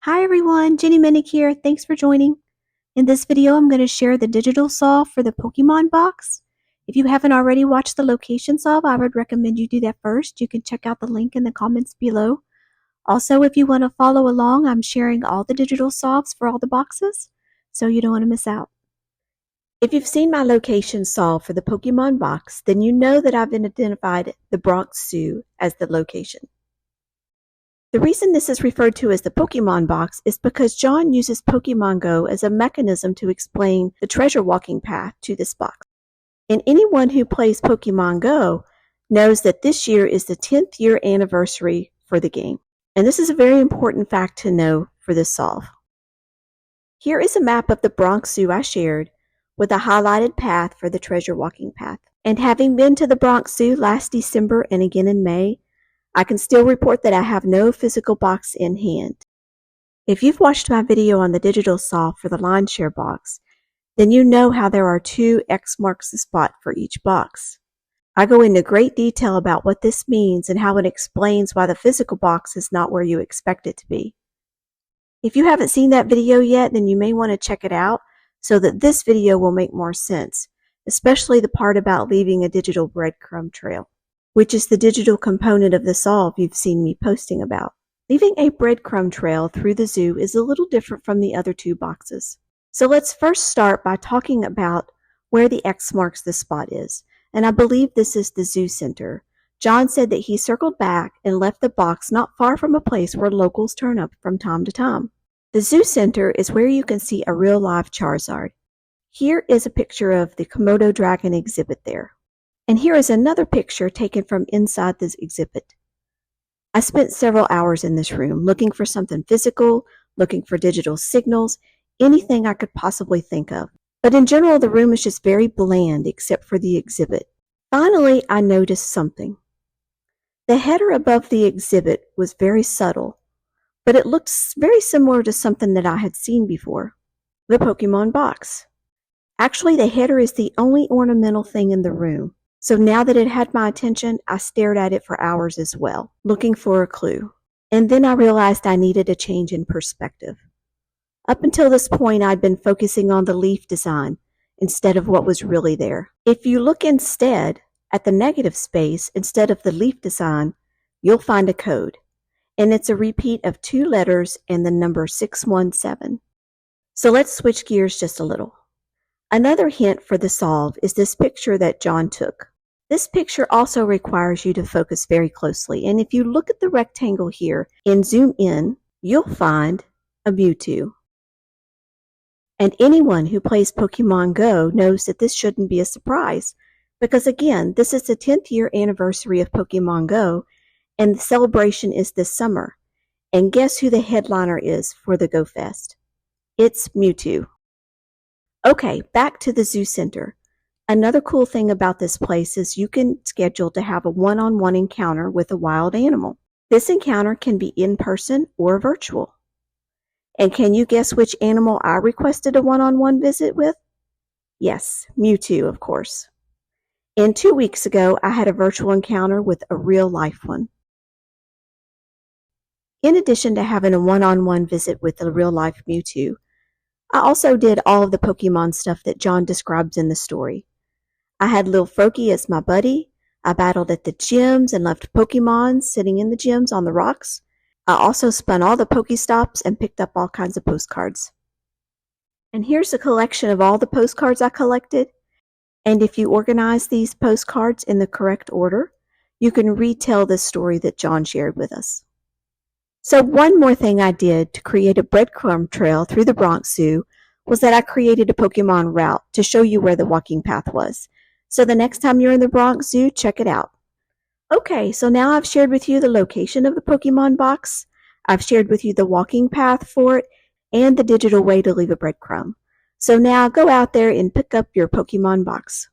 Hi everyone, Jenny Minnick here. Thanks for joining. In this video, I'm going to share the digital solve for the Pokemon box. If you haven't already watched the location solve, I would recommend you do that first. You can check out the link in the comments below. Also, if you want to follow along, I'm sharing all the digital solves for all the boxes, so you don't want to miss out. If you've seen my location solve for the Pokemon box, then you know that I've identified the Bronx Zoo as the location. The reason this is referred to as the Pokemon box is because John uses Pokemon Go as a mechanism to explain the treasure walking path to this box. And anyone who plays Pokemon Go knows that this year is the 10th year anniversary for the game. And this is a very important fact to know for this solve. Here is a map of the Bronx Zoo I shared with a highlighted path for the treasure walking path. And having been to the Bronx Zoo last December and again in May, I can still report that I have no physical box in hand. If you've watched my video on the digital solve for the line share box, then you know how there are 2 X marks the spot for each box. I go into great detail about what this means and how it explains why the physical box is not where you expect it to be. If you haven't seen that video yet, then you may want to check it out so that this video will make more sense, especially the part about leaving a digital breadcrumb trail, which is the digital component of the solve you've seen me posting about. Leaving a breadcrumb trail through the zoo is a little different from the other 2 boxes. So let's first start by talking about where the X marks the spot is, and I believe this is the zoo center. John said that he circled back and left the box not far from a place where locals turn up from time to time. The zoo center is where you can see a real live Charizard. Here is a picture of the Komodo dragon exhibit there. And here is another picture taken from inside this exhibit. I spent several hours in this room looking for something physical, looking for digital signals, anything I could possibly think of. But in general, the room is just very bland except for the exhibit. Finally, I noticed something. The header above the exhibit was very subtle, but it looked very similar to something that I had seen before. The Pokemon box. Actually, the header is the only ornamental thing in the room. So now that it had my attention, I stared at it for hours as well, looking for a clue. And then I realized I needed a change in perspective. Up until this point, I'd been focusing on the leaf design instead of what was really there. If you look instead at the negative space instead of the leaf design, you'll find a code. And it's a repeat of 2 letters and the number 617. So let's switch gears just a little. Another hint for the solve is this picture that John took. This picture also requires you to focus very closely, and if you look at the rectangle here and zoom in, you'll find a Mewtwo. And anyone who plays Pokemon Go knows that this shouldn't be a surprise, because again, this is the 10th year anniversary of Pokemon Go, and the celebration is this summer. And guess who the headliner is for the Go Fest? It's Mewtwo. Okay, back to the zoo center. Another cool thing about this place is you can schedule to have a one-on-one encounter with a wild animal. This encounter can be in person or virtual. And can you guess which animal I requested a one-on-one visit with? Yes, Mewtwo, of course. And 2 weeks ago, I had a virtual encounter with a real-life one. In addition to having a one-on-one visit with a real-life Mewtwo, I also did all of the Pokemon stuff that John describes in the story. I had Lil Froakie as my buddy. I battled at the gyms and left Pokemon sitting in the gyms on the rocks. I also spun all the Pokestops and picked up all kinds of postcards. And here's a collection of all the postcards I collected. And if you organize these postcards in the correct order, you can retell the story that John shared with us. So one more thing I did to create a breadcrumb trail through the Bronx Zoo was that I created a Pokemon route to show you where the walking path was. So the next time you're in the Bronx Zoo, check it out. Okay, so now I've shared with you the location of the Pokemon box. I've shared with you the walking path for it and the digital way to leave a breadcrumb. So now go out there and pick up your Pokemon box.